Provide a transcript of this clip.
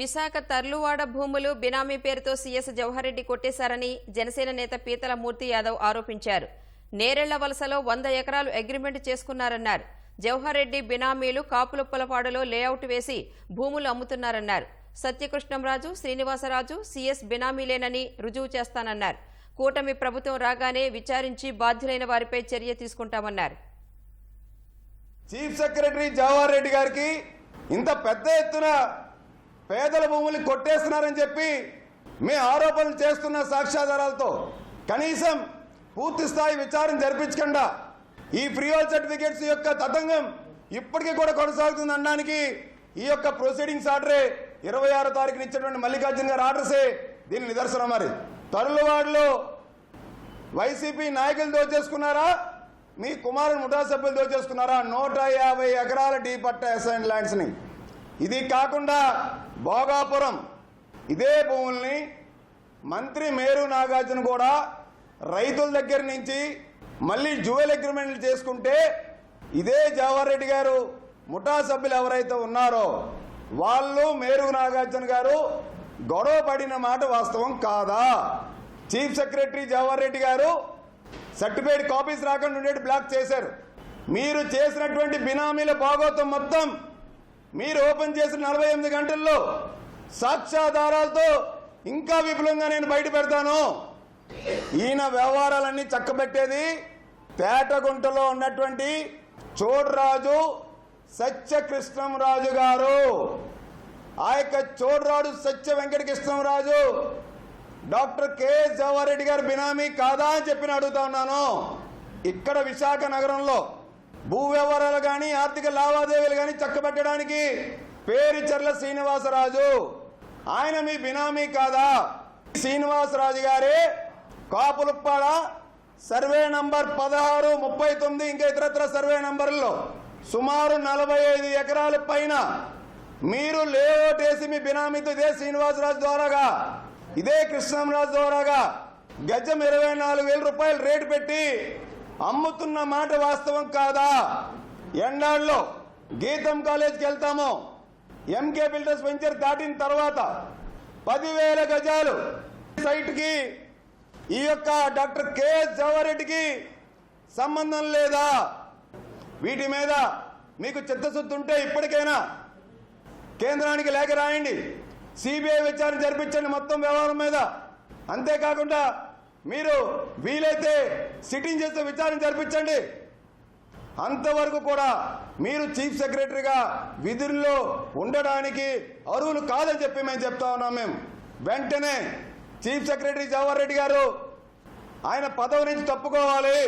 విశాఖ తర్లువాడ భూములు బినామీ పేరుతో సీఎస్ జవహర్ రెడ్డి కొట్టేశారని జనసేన నేత పీతల మూర్తి యాదవ్ ఆరోపించారు. నేరెళ్ల వలసలో 100 ఎకరాలు అగ్రిమెంట్ చేసుకున్నారన్నారు. జవహర్ రెడ్డి బినామీలు కాపులుప్పలపాడులో లేఅవుట్ వేసి భూములు అమ్ముతున్నారన్నారు. సత్యకృష్ణంరాజు, శ్రీనివాసరాజు సీఎస్ బినామీలేనని రుజువు చేస్తానన్నారు. కూటమి ప్రభుత్వం రాగానే విచారించి బాధ్యులైన వారిపై చర్య తీసుకుంటామన్నారు. చీఫ్ సెక్రటరీ జవహర్ రెడ్డి గారికి ఇంత పెద్ద ఎత్తున పేదల భూములు కొట్టేస్తున్నారని చెప్పి మే ఆరోపణలు చేస్తున్న సాక్ష్యాధారాలతో కనీసం పూర్తి స్థాయి విచారణ జరిపించకుండా ఈ ఫ్రీ హోల్డ్ సర్టిఫికేట్స్ యొక్క తతంగం ఇప్పటికీ కూడా కొనసాగుతుంది అనడానికి ఈ యొక్క ప్రొసీడింగ్స్ ఆర్డరే 26వ తారీఖున ఇచ్చినటువంటి మల్లికార్జున గారి ఆర్డర్సే దీని నిదర్శనం. మరి తరులవాడలో వైసీపీ నాయకులు దోచేసుకున్నారా, మీ కుమారుని ముఠా సభ్యులు దోచేసుకున్నారా 150 ఎకరాల డీ పట్ట అసైన్ ల్యాండ్స్ని. ఇది కాకుండా భోగాపురం ఇదే భూముల్ని మంత్రి మేరు నాగార్జున కూడా రైతుల దగ్గర నుంచి మళ్ళీ జ్యువెల్ అగ్రిమెంట్లు చేసుకుంటే ఇదే జవహర్ రెడ్డి గారు ముఠా సభ్యులు ఎవరైతే ఉన్నారో వాళ్ళు మేరు నాగార్జున గారు గొడవ పడిన మాట వాస్తవం కాదా? చీఫ్ సెక్రటరీ జవహర్ రెడ్డి గారు సర్టిఫైడ్ కాపీస్ రాకుండా ఉండేది బ్లాక్ చేశారు. మీరు చేసినటువంటి బినామీల భాగోతం మొత్తం మీరు ఓపెన్ చేసిన 48 గంటల్లో సాక్ష్యాధారాలతో ఇంకా విపులంగా నేను బయట పెడతాను. ఈయన వ్యవహారాలన్నీ చక్కబెట్టేది తేటగుంటలో ఉన్నటువంటి చోడరాజు సత్యకృష్ణంరాజు గారు. ఆ యొక్క చోడరాజు సత్య వెంకట కృష్ణంరాజు డాక్టర్ కెఎస్ జవహర్ రెడ్డి గారు బినామీ కాదా అని చెప్పి అడుగుతా ఉన్నాను. ఇక్కడ విశాఖ నగరంలో భూ వ్యవహారాలు కానీ ఆర్థిక లావాదేవీలు కానీ చక్కబెట్టడానికి పేరుచెర్ల శ్రీనివాసరాజు ఆయన మీ బినామీ కాదా? శ్రీనివాసరాజు గారే కాపులుప్పాడ సర్వే నంబర్ 16, 39 ఇంకా ఇతరత్ర సర్వే నంబర్లో సుమారు 45 ఎకరాల పైన మీరు లేఅవుట్ వేసి మీ బినామీతో ఇదే శ్రీనివాసరాజు ద్వారాగా ఇదే కృష్ణంరాజు ద్వారాగా గజం 24,000 రూపాయలు రేటు పెట్టి అమ్ముతున్న మాట వాస్తవం కాదా? ఎండాళ్ళలో గీతం కాలేజ్కి వెళ్తాము. ఎంకే బిల్డర్స్ వెంచర్ దాటిన తర్వాత 10,000 గజాలు సైట్కి ఈ యొక్క డాక్టర్ కెఎస్ జవహర్ రెడ్డికి సంబంధం లేదా? వీటి మీద మీకు చిత్తశుద్ధి ఉంటే ఇప్పటికైనా కేంద్రానికి లేఖ రాయండి, సిబిఐ విచారణ జరిపించండి మొత్తం వ్యవహారం మీద. అంతేకాకుండా మీరు వీలైతే సిట్టింగ్ చేస్తే విచారణ జరిపించండి. అంతవరకు కూడా మీరు చీఫ్ సెక్రటరీగా విధుల్లో ఉండడానికి అర్హులు కాదని చెప్పి మేము చెప్తా ఉన్నాం. మేము వెంటనే చీఫ్ సెక్రటరీ జవహర్ రెడ్డి గారు ఆయన పదవి నుంచి తప్పుకోవాలి.